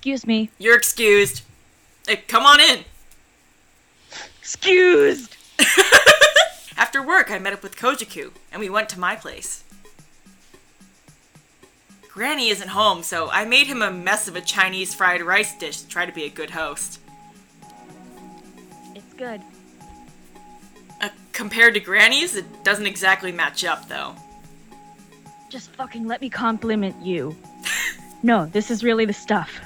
Excuse me. You're excused. Hey, come on in. Excused! After work, I met up with Koujaku, and we went to my place. Granny isn't home, so I made him a mess of a Chinese fried rice dish to try to be a good host. It's good. Compared to Granny's, it doesn't exactly match up, though. Just fucking let me compliment you. No, this is really the stuff.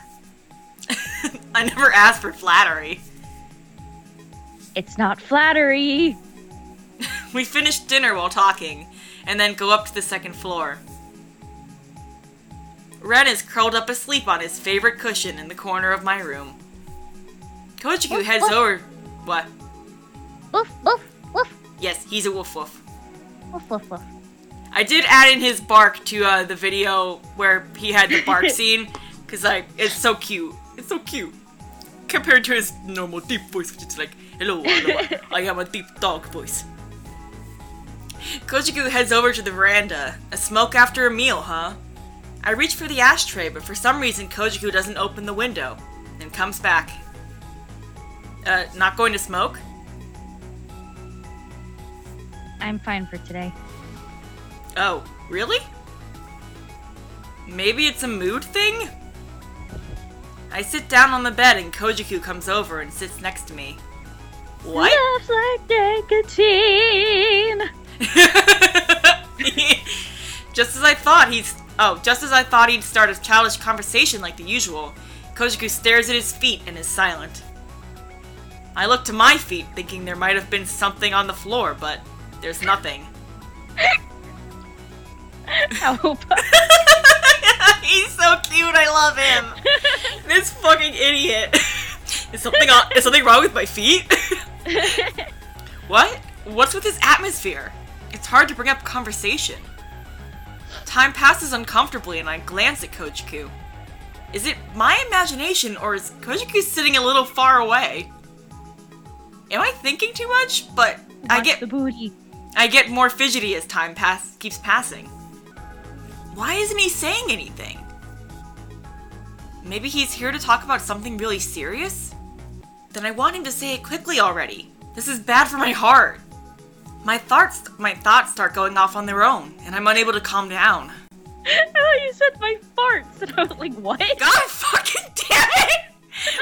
I never asked for flattery. It's not flattery. We finish dinner while talking, and then go up to the second floor. Ren is curled up asleep on his favorite cushion in the corner of my room. Koujaku heads over... What? Woof, woof, woof. Yes, he's a woof woof. Woof, woof, woof. I did add in his bark to the video where he had the bark scene, because it's so cute. It's so cute. Compared to his normal deep voice, which is like, hello, I am a deep dog voice. Koujaku heads over to the veranda. A smoke after a meal, huh? I reach for the ashtray, but for some reason Koujaku doesn't open the window, and comes back. Not going to smoke? I'm fine for today. Oh, really? Maybe it's a mood thing? I sit down on the bed and Koujaku comes over and sits next to me. What? Love's like nicotine. Just as I thought he'd start a childish conversation like the usual, Koujaku stares at his feet and is silent. I look to my feet, thinking there might have been something on the floor, but there's nothing. Aoba. He's so cute, I love him! This fucking idiot! Is something wrong with my feet? What? What's with this atmosphere? It's hard to bring up conversation. Time passes uncomfortably and I glance at Koujaku. Is it my imagination or is Koujaku sitting a little far away? Am I thinking too much? But I get more fidgety as time keeps passing. Why isn't he saying anything? Maybe he's here to talk about something really serious? Then I want him to say it quickly already. This is bad for my heart. My thoughts start going off on their own, and I'm unable to calm down. I thought you said my farts, and I was like, what? God fucking damn it!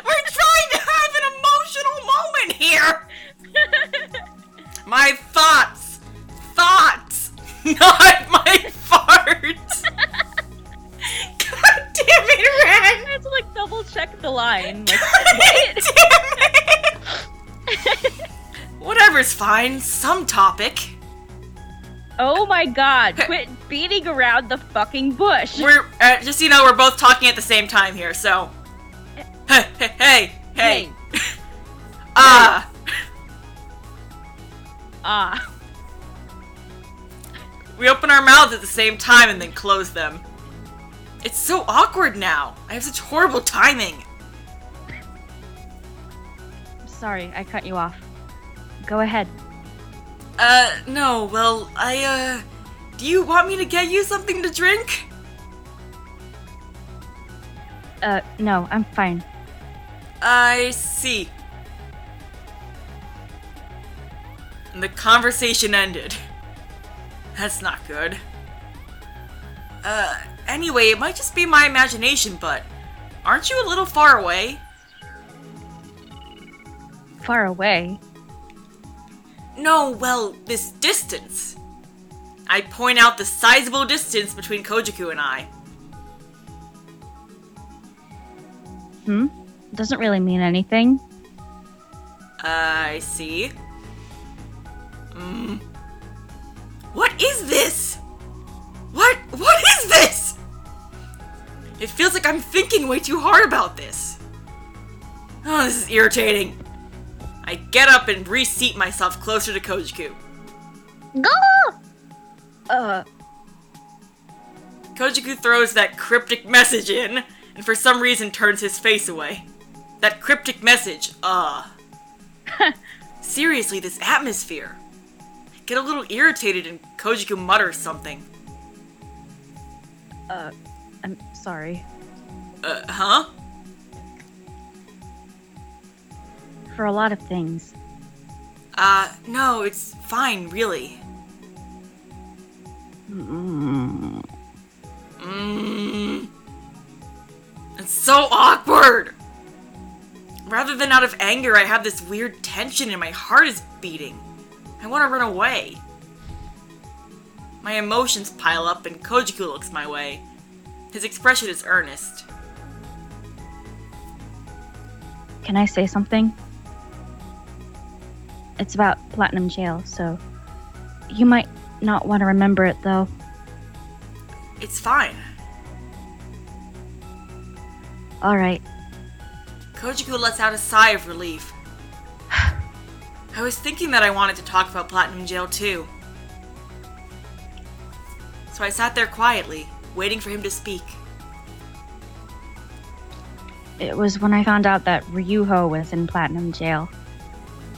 We're trying to have an emotional moment here! My thoughts! Thoughts! Not my farts! God damn it, Ren! I had to like double check the line. Like, what? Damn it! Whatever's fine, some topic. Oh my god, quit beating around the fucking bush. We're, just so you know, we're both talking at the same time here, so. Hey. Ah. Ah. We open our mouths at the same time and then close them. It's so awkward now. I have such horrible timing. Sorry, I cut you off. Go ahead. No, well, do you want me to get you something to drink? No, I'm fine. I see. And the conversation ended. That's not good. Anyway, it might just be my imagination, but aren't you a little far away? Far away? No, well, this distance. I point out the sizable distance between Koujaku and I. Doesn't really mean anything. I see. What is this? What is this? It feels like I'm thinking way too hard about this. Oh, this is irritating. I get up and reseat myself closer to Koujaku. Go! Koujaku throws that cryptic message in, and for some reason turns his face away. That cryptic message, Seriously, this atmosphere. I get a little irritated and Koujaku mutters something. I'm sorry. Huh? for a lot of things. No, it's fine, really. It's so awkward! Rather than out of anger, I have this weird tension and my heart is beating. I want to run away. My emotions pile up and Koujaku looks my way. His expression is earnest. Can I say something? It's about Platinum Jail, so you might not want to remember it, though. It's fine. Alright. Koujaku lets out a sigh of relief. I was thinking that I wanted to talk about Platinum Jail too. So I sat there quietly, waiting for him to speak. It was when I found out that Ryuho was in Platinum Jail.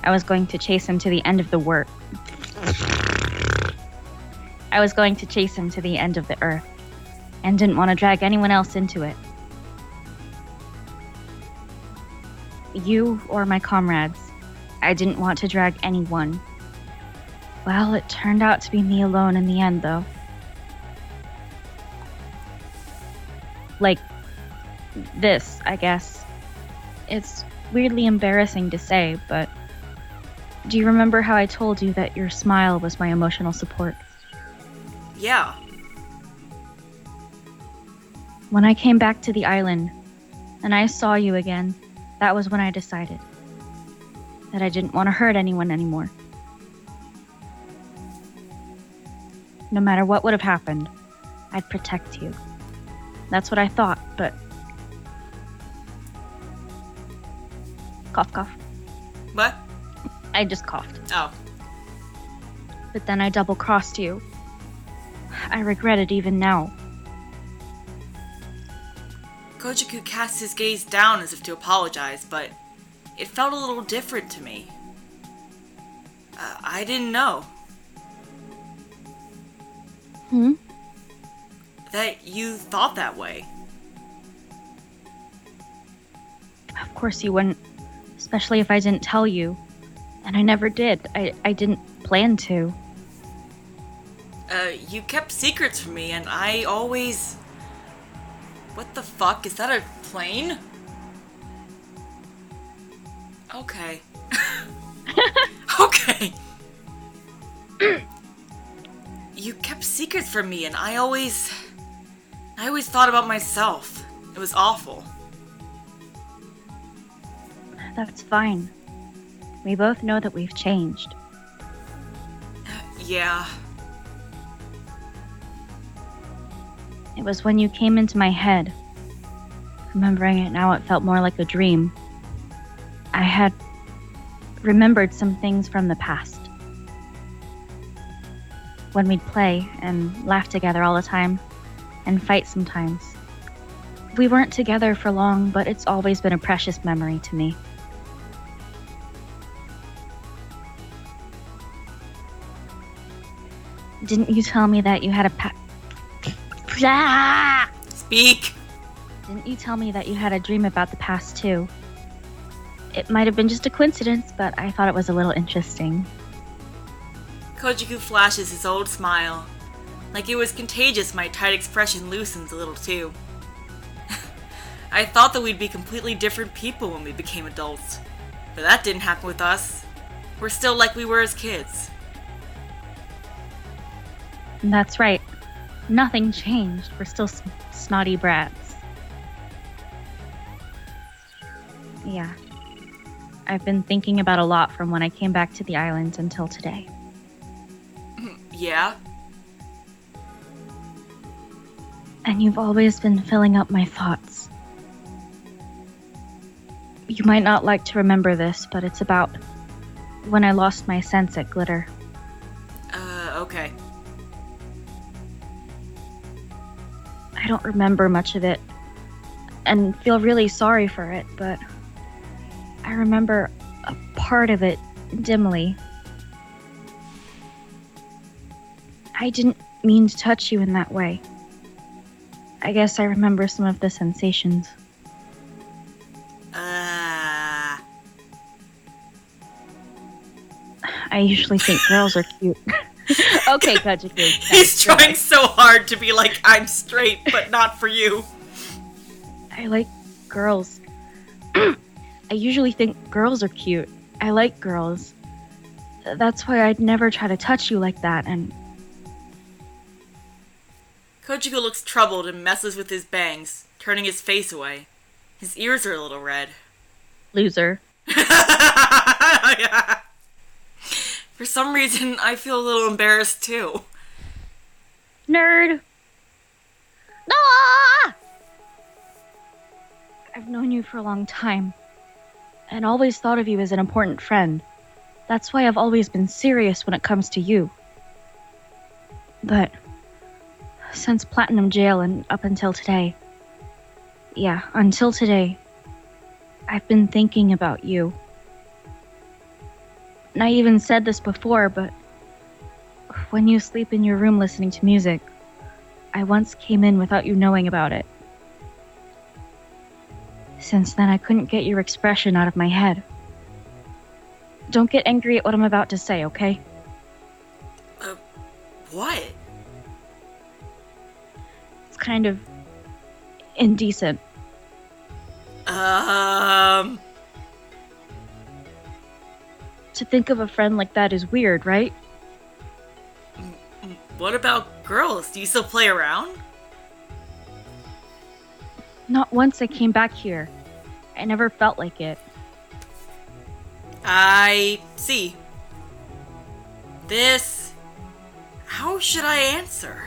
I was going to chase him to the end of the I was going to chase him to the end of the earth, and didn't want to drag anyone else into it. You or my comrades. I didn't want to drag anyone. Well, it turned out to be me alone in the end, though. Like this, I guess. It's weirdly embarrassing to say, but do you remember how I told you that your smile was my emotional support? Yeah. When I came back to the island, and I saw you again, that was when I decided that I didn't want to hurt anyone anymore. No matter what would have happened, I'd protect you. That's what I thought, but... Cough, cough. What? I just coughed. Oh. But then I double-crossed you. I regret it even now. Koujaku cast his gaze down as if to apologize, but it felt a little different to me. I didn't know. That you thought that way. Of course you wouldn't, especially if I didn't tell you. And I never did. I didn't plan to. You kept secrets from me, and I always... What the fuck? Is that a plane? Okay. Okay. You kept secrets from me, and I always thought about myself. It was awful. That's fine. We both know that we've changed. Yeah. It was when you came into my head. Remembering it now, it felt more like a dream. I had remembered some things from the past. When we'd play and laugh together all the time, and fight sometimes. We weren't together for long, but it's always been a precious memory to me. Didn't you tell me that you had a Speak! Didn't you tell me that you had a dream about the past too? It might have been just a coincidence, but I thought it was a little interesting. Koujaku flashes his old smile. Like it was contagious, my tight expression loosens a little too. I thought that we'd be completely different people when we became adults. But that didn't happen with us. We're still like we were as kids. That's right. Nothing changed. We're still snotty brats. Yeah. I've been thinking about a lot from when I came back to the island until today. Yeah? And you've always been filling up my thoughts. You might not like to remember this, but it's about when I lost my sense at Glitter. Okay. I don't remember much of it, and feel really sorry for it, but I remember a part of it dimly. I didn't mean to touch you in that way. I guess I remember some of the sensations. I usually think girls are cute. Okay, Koujaku. He's trying so hard to be like, I'm straight, but not for you. I like girls. I usually think girls are cute. I like girls. That's why I'd never try to touch you like that, and... Koujaku looks troubled and messes with his bangs, turning his face away. His ears are a little red. Loser. Yeah. For some reason, I feel a little embarrassed too. Nerd! Ah! I've known you for a long time, and always thought of you as an important friend. That's why I've always been serious when it comes to you. But since Platinum Jail and up until today, until today, I've been thinking about you. And I even said this before, but when you sleep in your room listening to music, I once came in without you knowing about it. Since then, I couldn't get your expression out of my head. Don't get angry at what I'm about to say, okay? What? It's kind of indecent. To think of a friend like that is weird, right? What about girls? Do you still play around? Not once I came back here. I never felt like it. I see. This... How should I answer?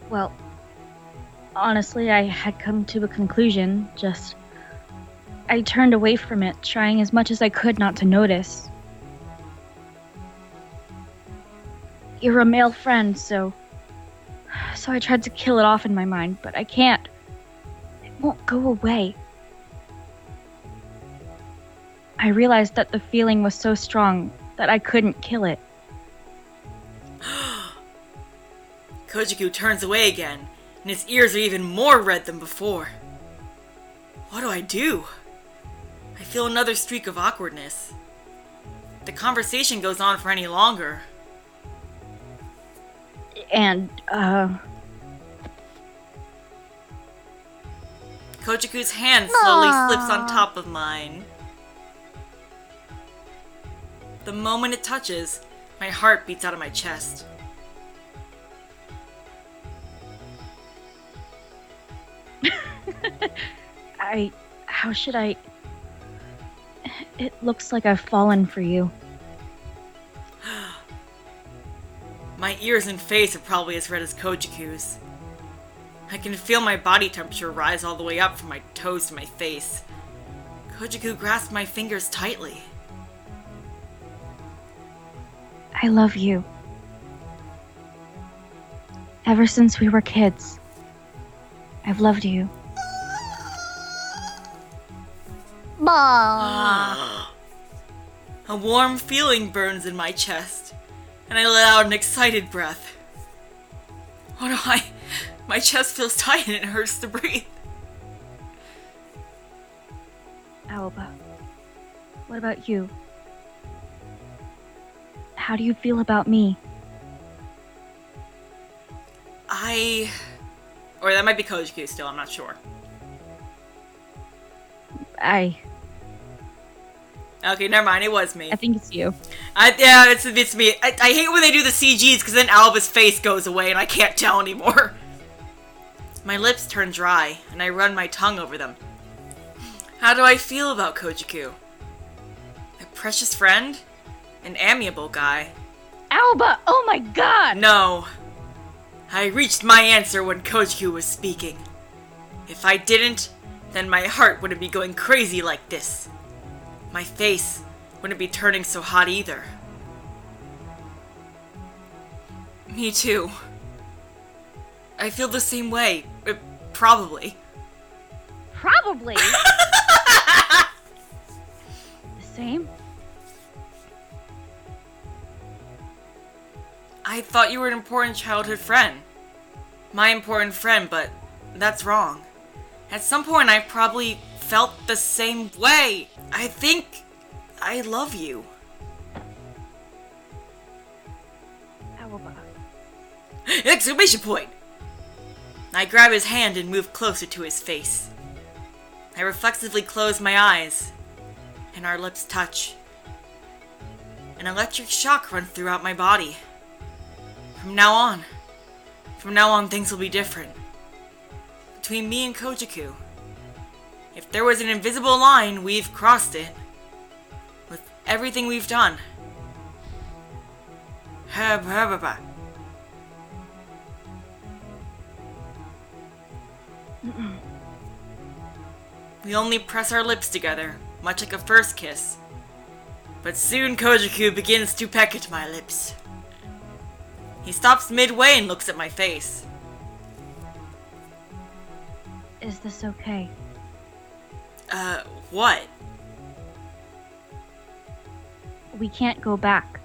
Well, honestly, I had come to a conclusion, I turned away from it, trying as much as I could not to notice. You're a male friend, so I tried to kill it off in my mind, but I can't. It won't go away. I realized that the feeling was so strong that I couldn't kill it. Koujaku turns away again, and his ears are even more red than before. What do I do? I feel another streak of awkwardness. If the conversation goes on for any longer. And, Koujaku's hand slowly slips on top of mine. The moment it touches, my heart beats out of my chest. How should I... It looks like I've fallen for you. My ears and face are probably as red as Koujaku's. I can feel my body temperature rise all the way up from my toes to my face. Koujaku grasps my fingers tightly. I love you. Ever since we were kids, I've loved you. A warm feeling burns in my chest, and I let out an excited breath. What do I... My chest feels tight and it hurts to breathe. Aoba, what about you? How do you feel about me? Or that might be Koujaku still, I'm not sure. Okay, never mind, it was me. I think it's you. Yeah, it's me. I hate when they do the CGs, because then Alba's face goes away and I can't tell anymore. My lips turn dry, and I run my tongue over them. How do I feel about Koujaku? A precious friend? An amiable guy? Aoba! Oh my god! No. I reached my answer when Koujaku was speaking. If I didn't, then my heart wouldn't be going crazy like this. My face wouldn't be turning so hot either. Me too. I feel the same way. Probably. Probably? The same? I thought you were an important childhood friend. My important friend, but that's wrong. At some point I probably felt the same way. I think I love you. Aoba. Exclamation point! I grab his hand and move closer to his face. I reflexively close my eyes, and our lips touch. An electric shock runs throughout my body. From now on, things will be different. Between me and Koujaku. If there was an invisible line, we've crossed it. With everything we've done. We only press our lips together, much like a first kiss. But soon Koujaku begins to peck at my lips. He stops midway and looks at my face. Is this okay? What? We can't go back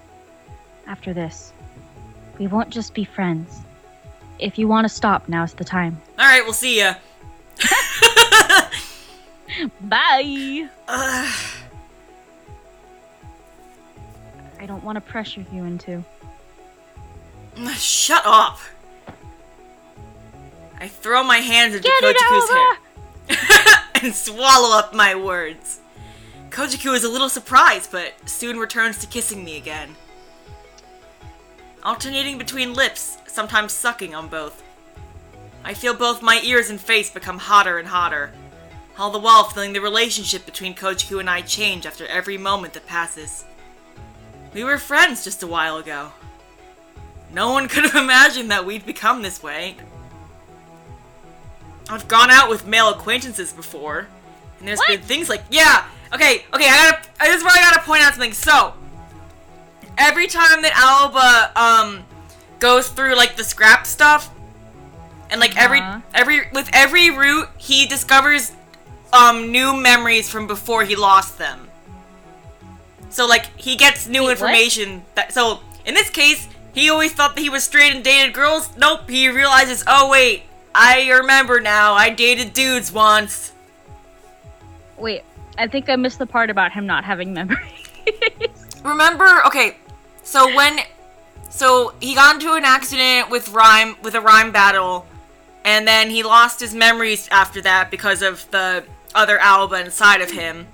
after this. We won't just be friends. If you want to stop, now's the time. Alright, we'll see ya. Bye! I don't want to pressure you into... Shut up! I throw my hands into Get Kojaku's it hair and swallow up my words. Koujaku is a little surprised, but soon returns to kissing me again. Alternating between lips, sometimes sucking on both. I feel both my ears and face become hotter and hotter, all the while feeling the relationship between Koujaku and I change after every moment that passes. We were friends just a while ago. No one could have imagined that we'd become this way. I've gone out with male acquaintances before, and there's been things like, yeah, okay, this is where I gotta point out something. So, every time that Aoba, goes through, like, the scrap stuff, and, like, with every route, he discovers, new memories from before he lost them. So, like, he gets new information so, in this case, he always thought that he was straight and dated girls. Nope, he realizes, oh wait, I remember now, I dated dudes once. Wait, I think I missed the part about him not having memories. Remember, okay, so he got into an accident with a rhyme battle, and then he lost his memories after that because of the other Aoba inside of him.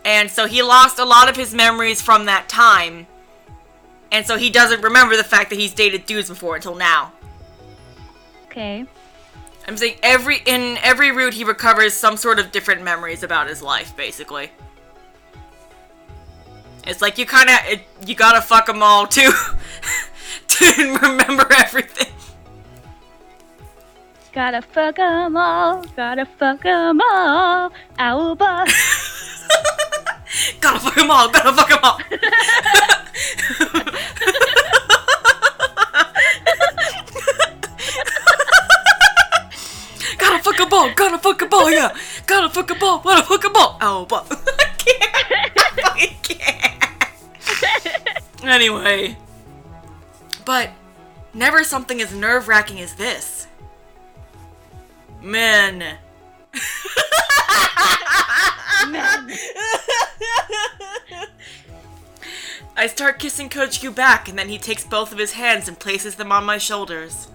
And so he lost a lot of his memories from that time. And so he doesn't remember the fact that he's dated dudes before until now. Okay. I'm saying in every route he recovers some sort of different memories about his life, basically. It's like you gotta fuck them all to remember everything. Gotta fuck 'em all, Aoba. Gotta fuck 'em all, gotta fuck 'em all. Gotta fuck a ball, yeah. Gotta fuck a ball, Aoba. I can't. Anyway. But never something as nerve-wracking as this. Men. I start kissing Koujaku back, and then he takes both of his hands and places them on my shoulders.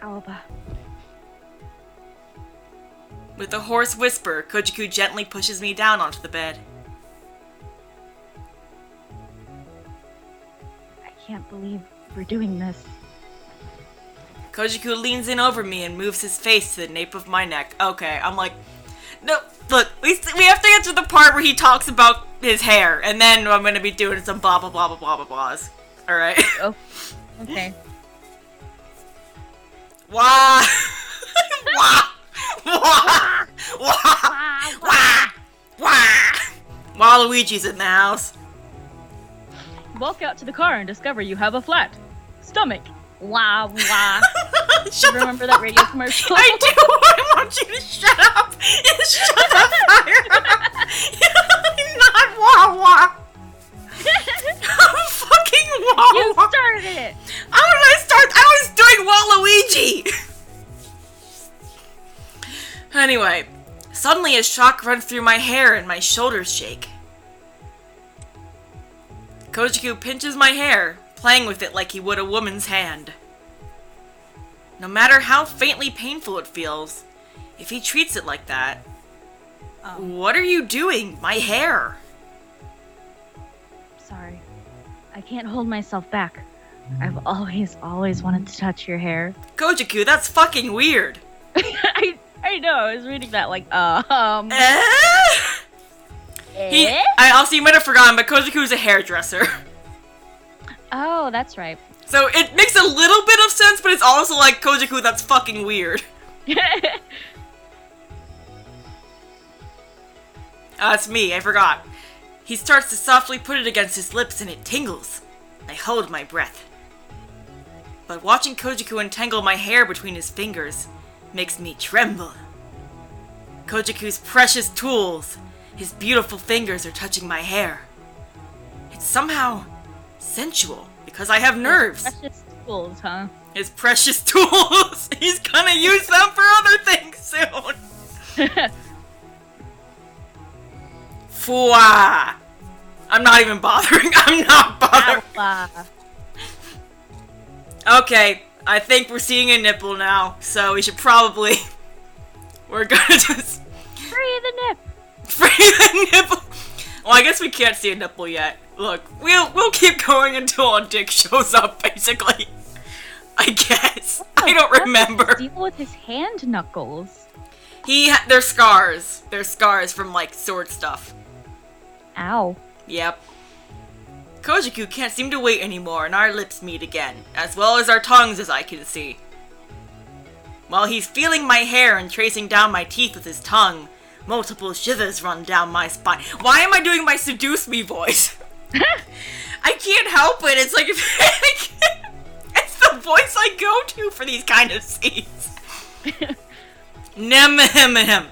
Aoba. With a hoarse whisper, Koujaku gently pushes me down onto the bed. I can't believe we're doing this. Koujaku leans in over me and moves his face to the nape of my neck. Okay, I'm like, no, look, we have to get to the part where he talks about his hair, and then I'm gonna be doing some blah blah blah blah blah blah blahs. Alright? Oh, okay. Wah! Wah! Wah! Wah! Wah! Wah! Waluigi's in the house. Walk out to the car and discover you have a flat stomach. Wah, wah. Remember that radio commercial? I do! I want you to shut up! Shut up, fire! Not wah wah! I'm fucking wah wah! You started it! How did I start? I was doing Waluigi! Anyway, suddenly a shock runs through my hair and my shoulders shake. Koujaku pinches my hair, playing with it like he would a woman's hand. No matter how faintly painful it feels, if he treats it like that... What are you doing? My hair! Sorry. I can't hold myself back. I've always wanted to touch your hair. Koujaku, that's fucking weird! I know, I was reading that like, Also, you might have forgotten, but Koujaku's a hairdresser. Oh, that's right. So it makes a little bit of sense, but it's also like, Koujaku, that's fucking weird. It's me, I forgot. He starts to softly put it against his lips and it tingles. I hold my breath. But watching Koujaku untangle my hair between his fingers makes me tremble. Koujaku's precious tools, his beautiful fingers are touching my hair. It's somehow sensual because I have nerves. Precious tools, huh? His precious tools! He's gonna use them for other things soon! Fwah! I'm not even bothering. I'm not bothering. Okay, I think we're seeing a nipple now, so we should probably... We're gonna just... Free the nip! Free the nipple! Well, I guess we can't see a nipple yet. Look, we'll keep going until a dick shows up, basically. I guess. I don't remember. Deal with his hand knuckles. They're scars. They're scars from, like, sword stuff. Ow. Yep. Koujaku can't seem to wait anymore, and our lips meet again, as well as our tongues, as I can see. While he's feeling my hair and tracing down my teeth with his tongue, multiple shivers run down my spine. Why am I doing my seduce me voice? I can't help it. It's like it's the voice I go to for these kind of scenes. Nem-ahem-ahem.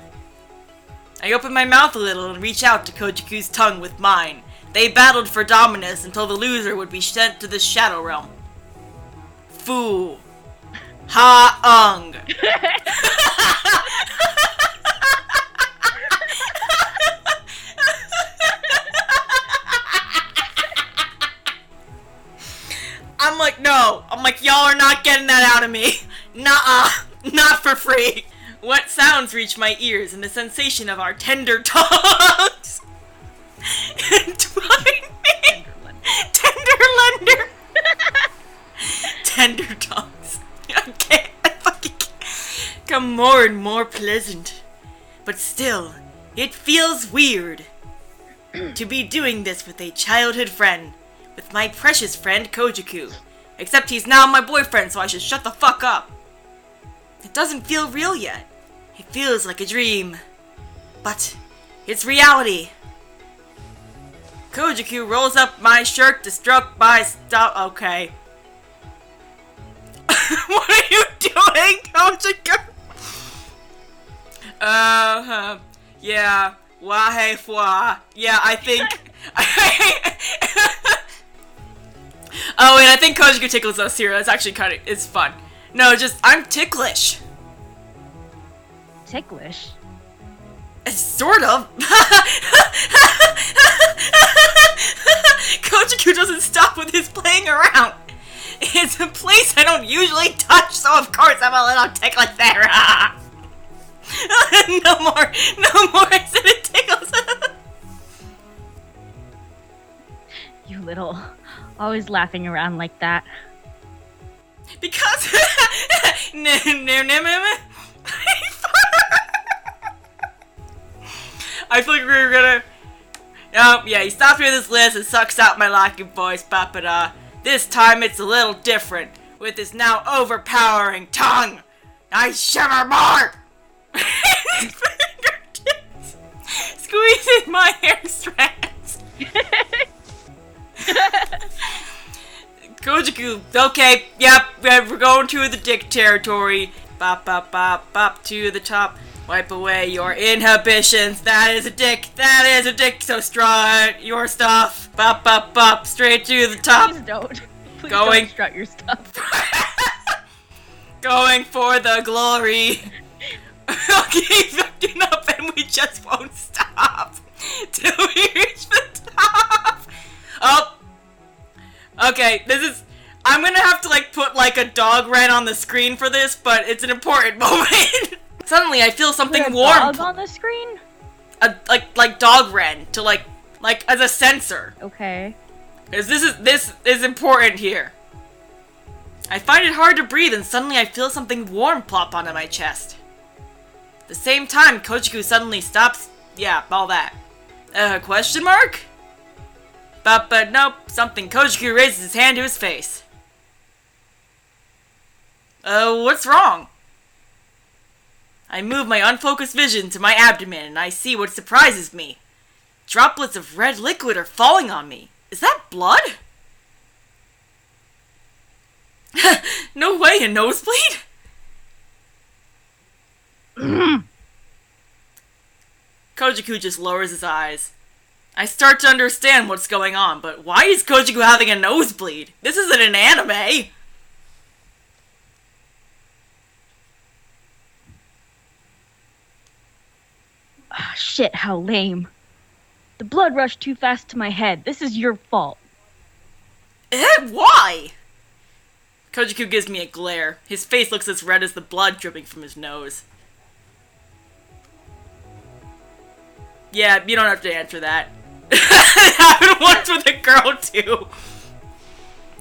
I open my mouth a little and reach out to Koujaku's tongue with mine. They battled for dominance until the loser would be sent to the Shadow Realm. Fu. Ha-ung. I'm like, no. I'm like, y'all are not getting that out of me. Nuh-uh. Not for free. Wet sounds reach my ears and the sensation of our tender tongues entwine me. Tender lender. Tender tongues. I fucking can't. Come more and more pleasant. But still, it feels weird to be doing this with a childhood friend. With my precious friend Koujaku. Except he's now my boyfriend, so I should shut the fuck up. It doesn't feel real yet. It feels like a dream. But it's reality. Koujaku rolls up my shirt to stroke my stuff. Okay. What are you doing, Koujaku? Yeah. Wahe fwa. Yeah, I think... Oh, and I think Koujaku tickles us here. That's actually kind of... It's fun. No, just... I'm ticklish. Ticklish? Sort of. Koujaku doesn't stop with his playing around. It's a place I don't usually touch, so of course I'm a little ticklish there. No more. I said it tickles. You little... Always laughing around like that. Because... I feel like we were gonna... Oh, yeah, he stopped me with his list and sucks out my lacking voice, ba-ba-da. This time it's a little different, with his now overpowering tongue. I shiver more! His fingertips squeezing my hair strands. Koujaku, okay, yep, we're going to the dick territory. Bop, bop, bop, bop to the top. Wipe away your inhibitions. That is a dick, so strut your stuff. Bop, bop, bop, straight to the top. Please don't. Please Going. don't strut your stuff. Going for the glory. Okay, looking up and we just won't stop till we reach the top. Oh. Okay, I'm gonna have to, like, put, like, a dog Wren on the screen for this, but it's an important moment. Suddenly, I feel something Put a warm. dog on the screen? Like dog Wren, to, like, as a sensor. Okay. Because this is important here. I find it hard to breathe, and suddenly I feel something warm plop onto my chest. At the same time, Koujaku suddenly stops. Yeah, all that. Question mark? But nope, something. Koujaku raises his hand to his face. What's wrong? I move my unfocused vision to my abdomen, and I see what surprises me. Droplets of red liquid are falling on me. Is that blood? No way, a nosebleed? Koujaku just lowers his eyes. I start to understand what's going on, but why is Koujaku having a nosebleed? This isn't an anime! Ah, shit, how lame. The blood rushed too fast to my head. This is your fault. Why? Koujaku gives me a glare. His face looks as red as the blood dripping from his nose. Yeah, you don't have to answer that. It happened once with a girl, too.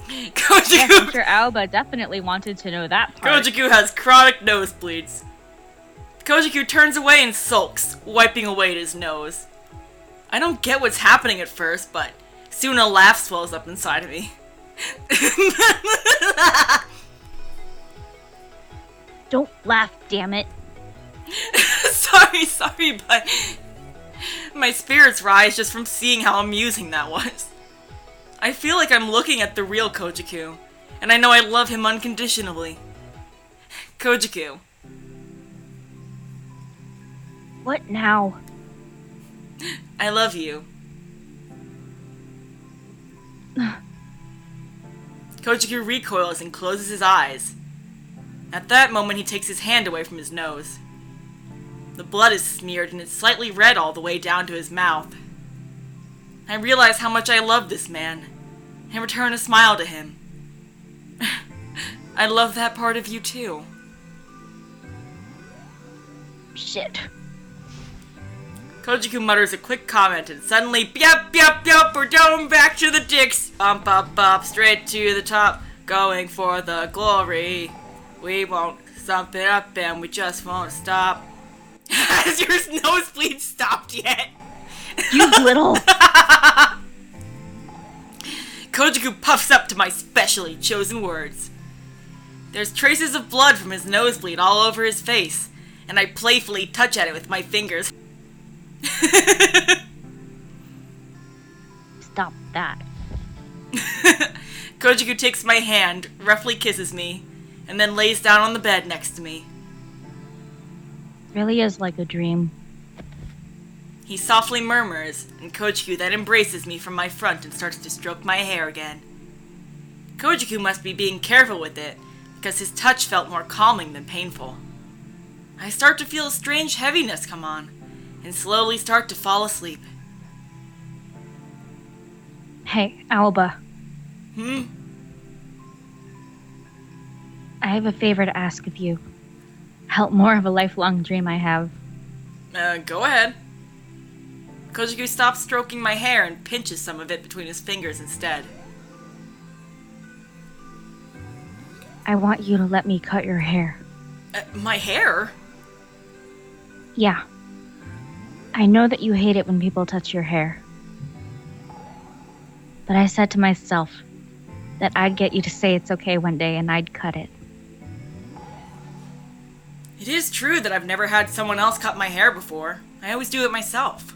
Koujaku... Yes, Mr. Aoba definitely wanted to know that part. Koujaku has chronic nosebleeds. Koujaku turns away and sulks, wiping away at his nose. I don't get what's happening at first, but soon a laugh swells up inside of me. Don't laugh, damn it. Sorry, but my spirits rise just from seeing how amusing that was. I feel like I'm looking at the real Koujaku, and I know I love him unconditionally. Koujaku. What now? I love you. Koujaku recoils and closes his eyes. At that moment, he takes his hand away from his nose. The blood is smeared and it's slightly red all the way down to his mouth. I realize how much I love this man, and return a smile to him. I love that part of you too. Shit. Koujaku mutters a quick comment and suddenly, yup, we're going back to the dicks. Up, straight to the top, going for the glory. We won't stump it up and we just won't stop. Has your nosebleed stopped yet? You little... Koujaku puffs up to my specially chosen words. There's traces of blood from his nosebleed all over his face, and I playfully touch at it with my fingers. Stop that. Koujaku takes my hand, roughly kisses me, and then lays down on the bed next to me. Really is like a dream. He softly murmurs, and Koujaku then embraces me from my front and starts to stroke my hair again. Koujaku must be being careful with it, because his touch felt more calming than painful. I start to feel a strange heaviness come on, and slowly start to fall asleep. Hey, Aoba. I have a favor to ask of you. Help more of a lifelong dream I have. Go ahead. Koujaku stops stroking my hair and pinches some of it between his fingers instead. I want you to let me cut your hair. My hair? Yeah. I know that you hate it when people touch your hair. But I said to myself that I'd get you to say it's okay one day and I'd cut it. It is true that I've never had someone else cut my hair before. I always do it myself.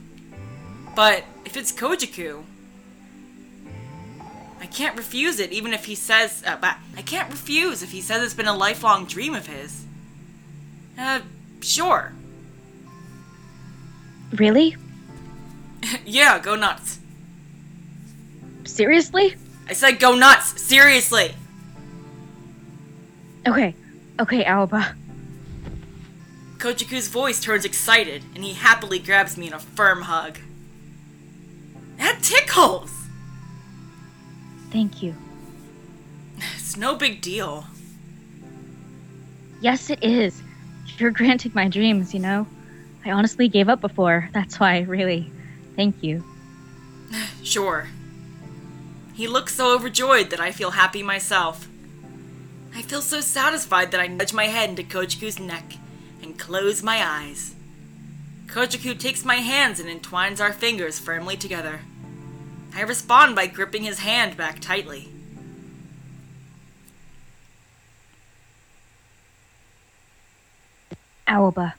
But if it's Koujaku, I can't refuse it even if he says... I can't refuse if he says it's been a lifelong dream of his. Sure. Really? Yeah, go nuts. Seriously? I said go nuts! Seriously! Okay, Aoba. Koujaku's voice turns excited, and he happily grabs me in a firm hug. That tickles! Thank you. It's no big deal. Yes, it is. You're granting my dreams, you know? I honestly gave up before. That's why, really, thank you. Sure. He looks so overjoyed that I feel happy myself. I feel so satisfied that I nudge my head into Koujaku's neck and close my eyes. Koujaku takes my hands and entwines our fingers firmly together. I respond by gripping his hand back tightly. Aoba.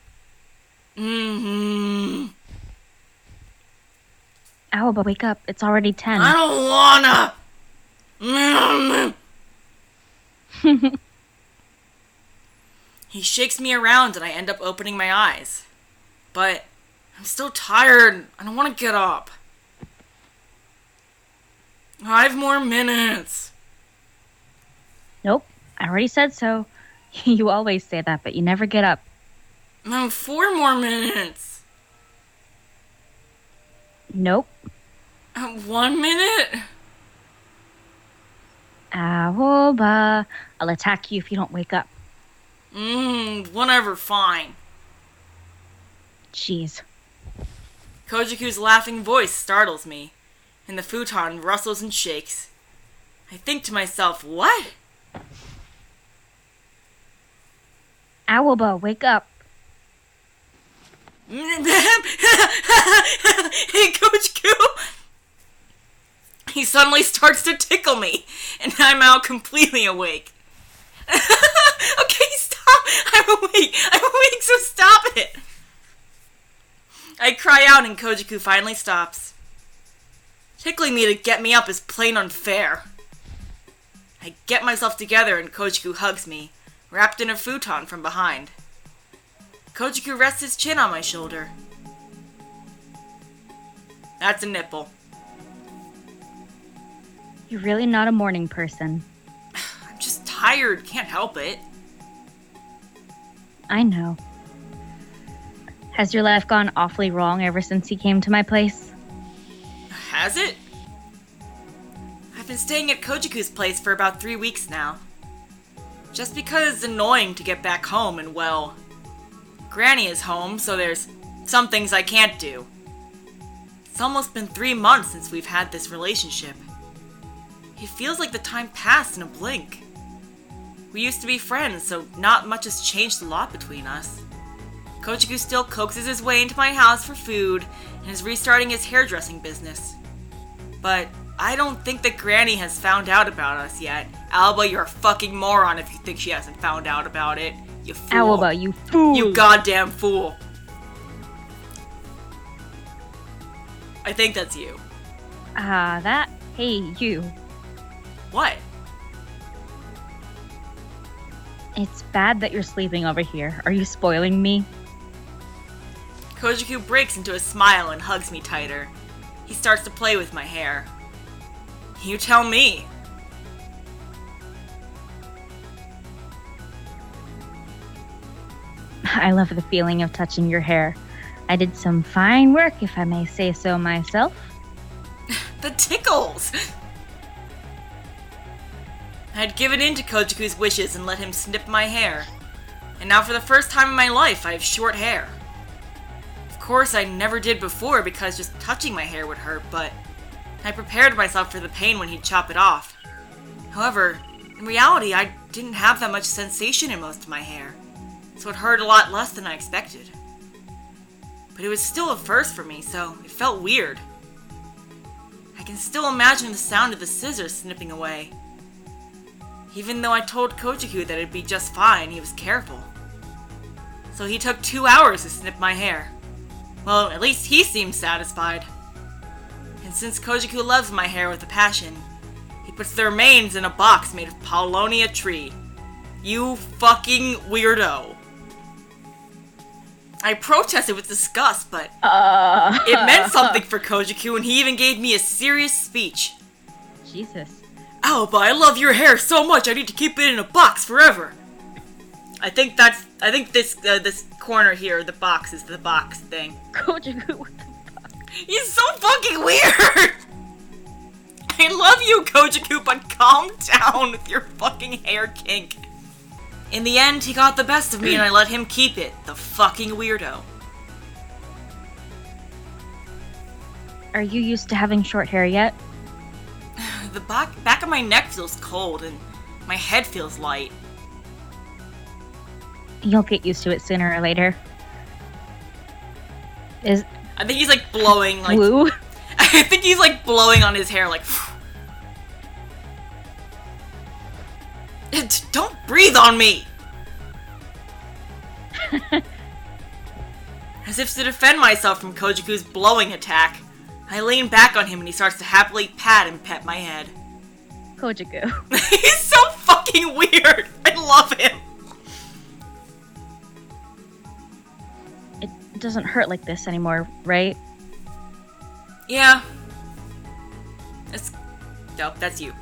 Aoba, wake up. It's already 10. I don't wanna! He shakes me around and I end up opening my eyes. But I'm still tired. I don't want to get up. 5 more minutes. Nope. I already said so. You always say that, but you never get up. 4 more minutes. Nope. 1 minute? Aoba. I'll attack you if you don't wake up. Whatever, fine. Jeez. Koujaku's laughing voice startles me, and the futon rustles and shakes. I think to myself, what? Aoba, wake up. Hey, Koujaku! He suddenly starts to tickle me, and I'm now completely awake. Okay, stop! I'm awake, so stop it! I cry out and Koujaku finally stops. Tickling me to get me up is plain unfair. I get myself together and Koujaku hugs me, wrapped in a futon from behind. Koujaku rests his chin on my shoulder. That's a nipple. You're really not a morning person. I'm just tired, can't help it. I know. Has your life gone awfully wrong ever since he came to my place? Has it? I've been staying at Koujaku's place for about 3 weeks now. Just because it's annoying to get back home and, well, Granny is home, so there's some things I can't do. It's almost been 3 months since we've had this relationship. It feels like the time passed in a blink. We used to be friends, so not much has changed a lot between us. Koujaku still coaxes his way into my house for food and is restarting his hairdressing business. But I don't think that Granny has found out about us yet. Aoba, you're a fucking moron if you think she hasn't found out about it. You fool. Aoba, you fool. You goddamn fool. I think that's you. That? Hey, you. What? It's bad that you're sleeping over here. Are you spoiling me? Koujaku breaks into a smile and hugs me tighter. He starts to play with my hair. You tell me. I love the feeling of touching your hair. I did some fine work, if I may say so myself. The tickles! I had given in to Koujaku's wishes and let him snip my hair. And now for the first time in my life, I have short hair. Of course, I never did before because just touching my hair would hurt, but I prepared myself for the pain when he'd chop it off. However, in reality, I didn't have that much sensation in most of my hair, so it hurt a lot less than I expected. But it was still a first for me, so it felt weird. I can still imagine the sound of the scissors snipping away. Even though I told Koujaku that it'd be just fine, he was careful. So he took 2 hours to snip my hair. Well, at least he seemed satisfied. And since Koujaku loves my hair with a passion, he puts the remains in a box made of paulownia tree. You fucking weirdo. I protested with disgust, but it meant something for Koujaku, and he even gave me a serious speech. Jesus. Aoba, I love your hair so much I need to keep it in a box forever. I think that's I think this corner here, the box, is the box thing. Koujaku, what the fuck? He's so fucking weird! I love you, Koujaku, but calm down with your fucking hair kink. In the end, he got the best of me and I let him keep it, the fucking weirdo. Are you used to having short hair yet? The back of my neck feels cold and my head feels light. You'll get used to it sooner or later. I think he's like blowing, like... Woo? I think he's like blowing on his hair, like... Don't breathe on me! As if to defend myself from Koujaku's blowing attack, I lean back on him and he starts to happily pat and pet my head. Koujaku. He's so fucking weird! I love him! It doesn't hurt like this anymore, right? Yeah. Nope, that's you.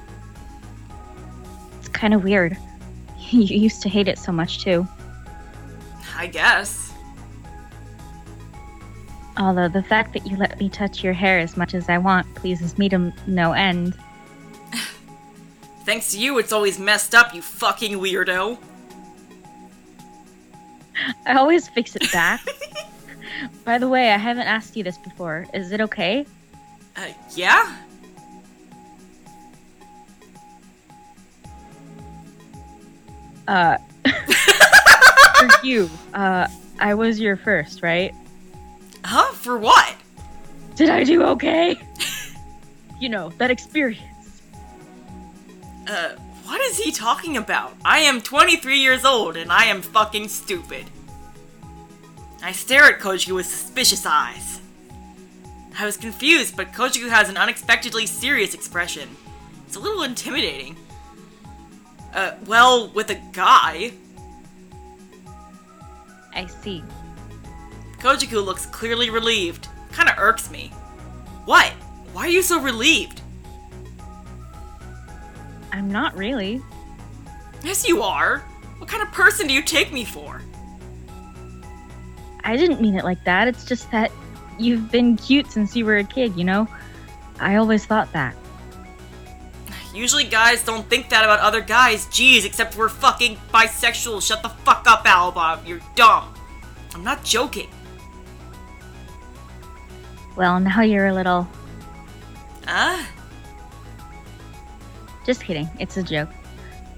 It's kind of weird. You used to hate it so much, too. I guess. Although the fact that you let me touch your hair as much as I want pleases me to no end. Thanks to you, it's always messed up, you fucking weirdo. I always fix it back. By the way, I haven't asked you this before. Is it okay? Yeah? For you, I was your first, right? Huh? For what? Did I do okay? You know, that experience. What is he talking about? I am 23 years old and I am fucking stupid. I stare at Koujaku with suspicious eyes. I was confused, but Koujaku has an unexpectedly serious expression. It's a little intimidating. Well, with a guy. I see. Koujaku looks clearly relieved. Kinda irks me. What? Why are you so relieved? I'm not really. Yes, you are. What kind of person do you take me for? I didn't mean it like that. It's just that you've been cute since you were a kid, you know? I always thought that. Usually guys don't think that about other guys. Jeez, except we're fucking bisexual. Shut the fuck up, Aoba. You're dumb. I'm not joking. Well, now you're a little... Huh? Just kidding. It's a joke.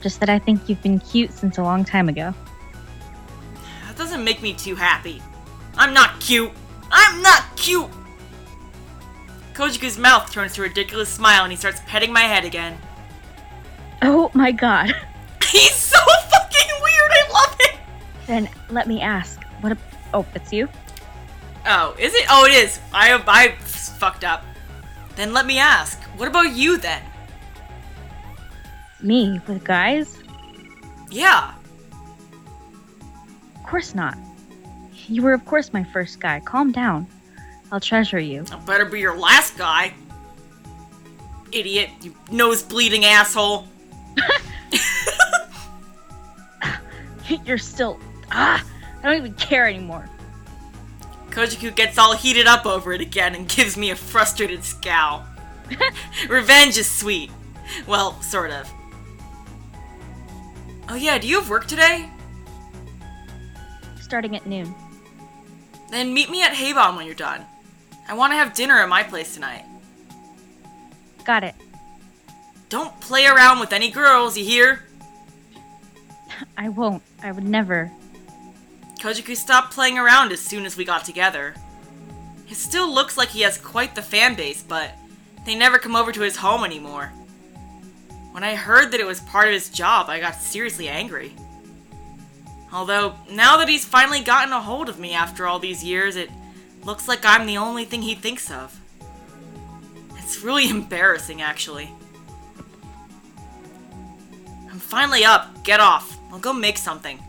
Just that I think you've been cute since a long time ago. That doesn't make me too happy. I'm not cute. I'm not cute! Koujaku's mouth turns to a ridiculous smile and he starts petting my head again. Oh my god. He's so fucking weird, I love him! Then let me ask, oh, it's you? Oh, is it? Oh, it is. I fucked up. Then let me ask, what about you then? Me, with guys? Yeah. Of course not. You were of course my first guy. Calm down. I'll treasure you. I better be your last guy. Idiot, you nose-bleeding asshole. You're still... I don't even care anymore. Koujaku gets all heated up over it again and gives me a frustrated scowl. Revenge is sweet. Well, sort of. Oh yeah, do you have work today? Starting at noon. Then meet me at Aoba when you're done. I want to have dinner at my place tonight. Got it. Don't play around with any girls, you hear? I won't. I would never. Koujaku stopped playing around as soon as we got together. It still looks like he has quite the fan base, but they never come over to his home anymore. When I heard that it was part of his job, I got seriously angry. Although, now that he's finally gotten a hold of me after all these years, it looks like I'm the only thing he thinks of. It's really embarrassing, actually. I'm finally up. Get off. I'll go make something.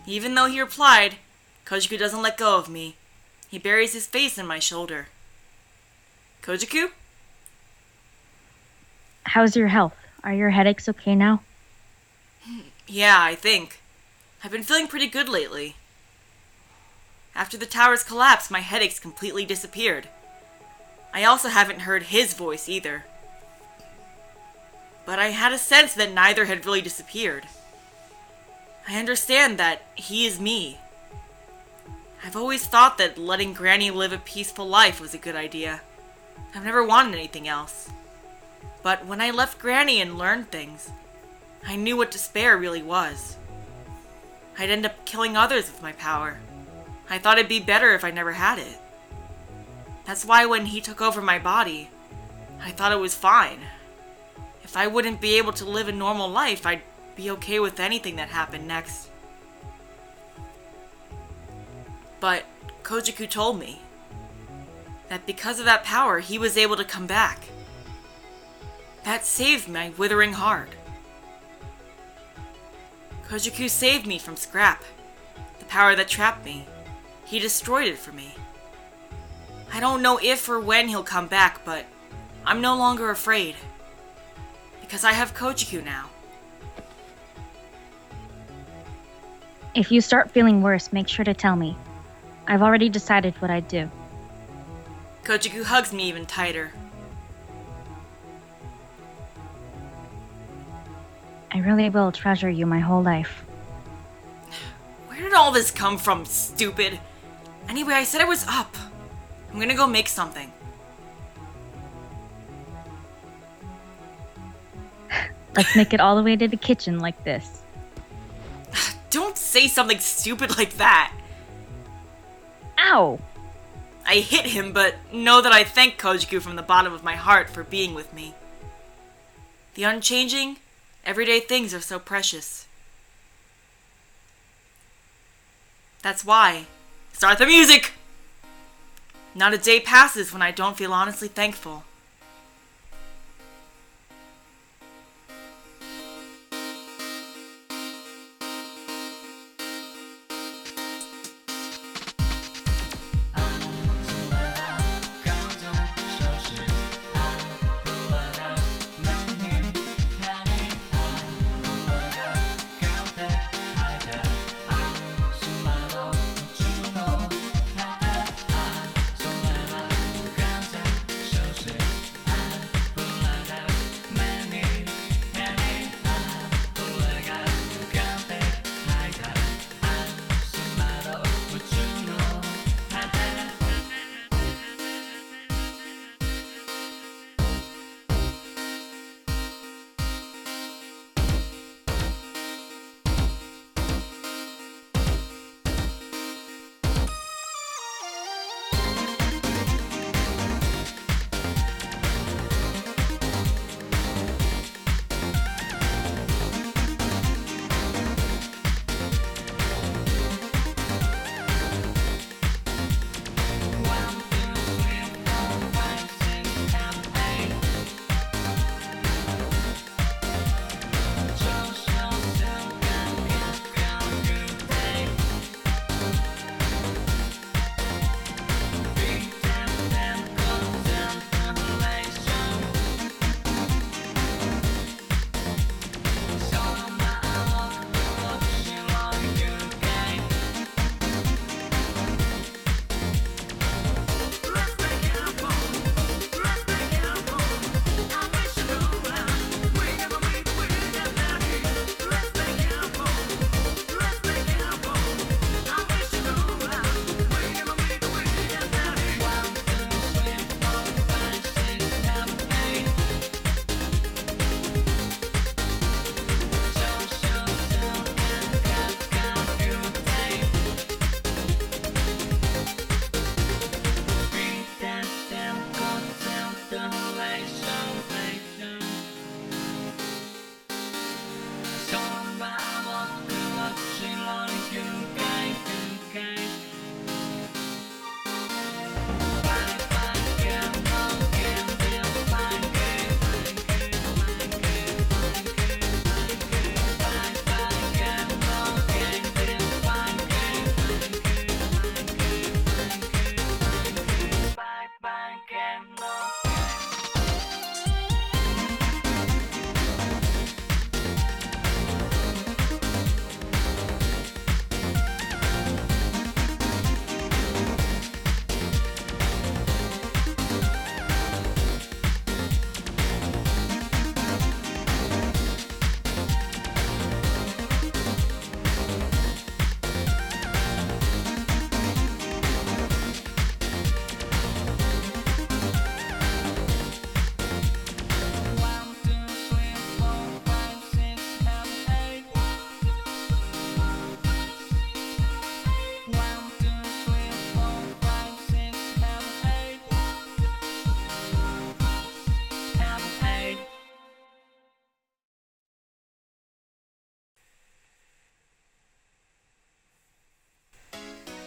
Even though he replied, Koujaku doesn't let go of me. He buries his face in my shoulder. Koujaku? How's your health? Are your headaches okay now? Yeah, I think. I've been feeling pretty good lately. After the tower's collapse, my headaches completely disappeared. I also haven't heard his voice either. But I had a sense that neither had really disappeared. I understand that he is me. I've always thought that letting Granny live a peaceful life was a good idea. I've never wanted anything else. But when I left Granny and learned things, I knew what despair really was. I'd end up killing others with my power. I thought it'd be better if I never had it. That's why when he took over my body, I thought it was fine. If I wouldn't be able to live a normal life, I'd be okay with anything that happened next. But Koujaku told me that because of that power, he was able to come back. That saved my withering heart. Koujaku saved me from Scrap, the power that trapped me. He destroyed it for me. I don't know if or when he'll come back, but I'm no longer afraid. Because I have Koujaku now. If you start feeling worse, make sure to tell me. I've already decided what I'd do. Koujaku hugs me even tighter. I really will treasure you my whole life. Where did all this come from, stupid? Anyway, I said I was up. I'm gonna go make something. Let's make it all the way to the kitchen like this. Don't say something stupid like that. Ow! I hit him, but know that I thank Koujaku from the bottom of my heart for being with me. The unchanging, everyday things are so precious. That's why. Start the music! Not a day passes when I don't feel honestly thankful.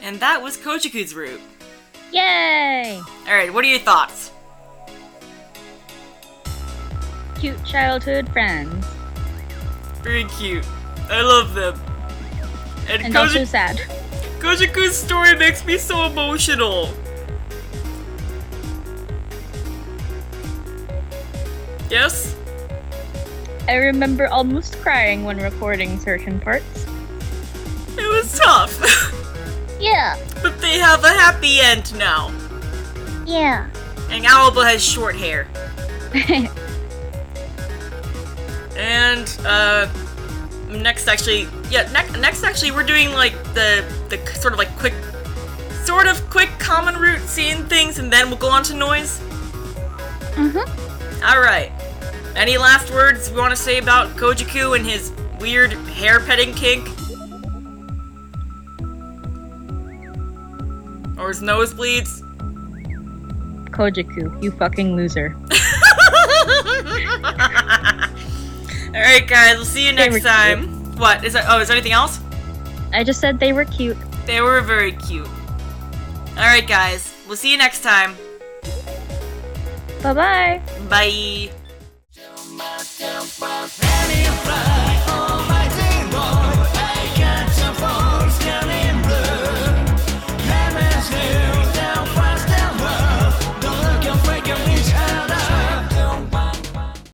And that was Koujaku's route. Yay! Alright, what are your thoughts? Cute childhood friends. Very cute. I love them. And also sad. Koujaku's story makes me so emotional. Yes? I remember almost crying when recording certain parts. It was tough. Yeah. But they have a happy end now. Yeah. And Aoba has short hair. And, next actually, we're doing, like, the sort of quick common route seeing things, and then we'll go on to Noiz. Mm-hmm. Alright. Any last words we want to say about Koujaku and his weird hair-petting kink? Or his nosebleeds? Koujaku, you fucking loser. Alright guys, we'll see you next time. Cute. What? Is there anything else? I just said they were cute. They were very cute. Alright guys, we'll see you next time. Bye-bye. Bye.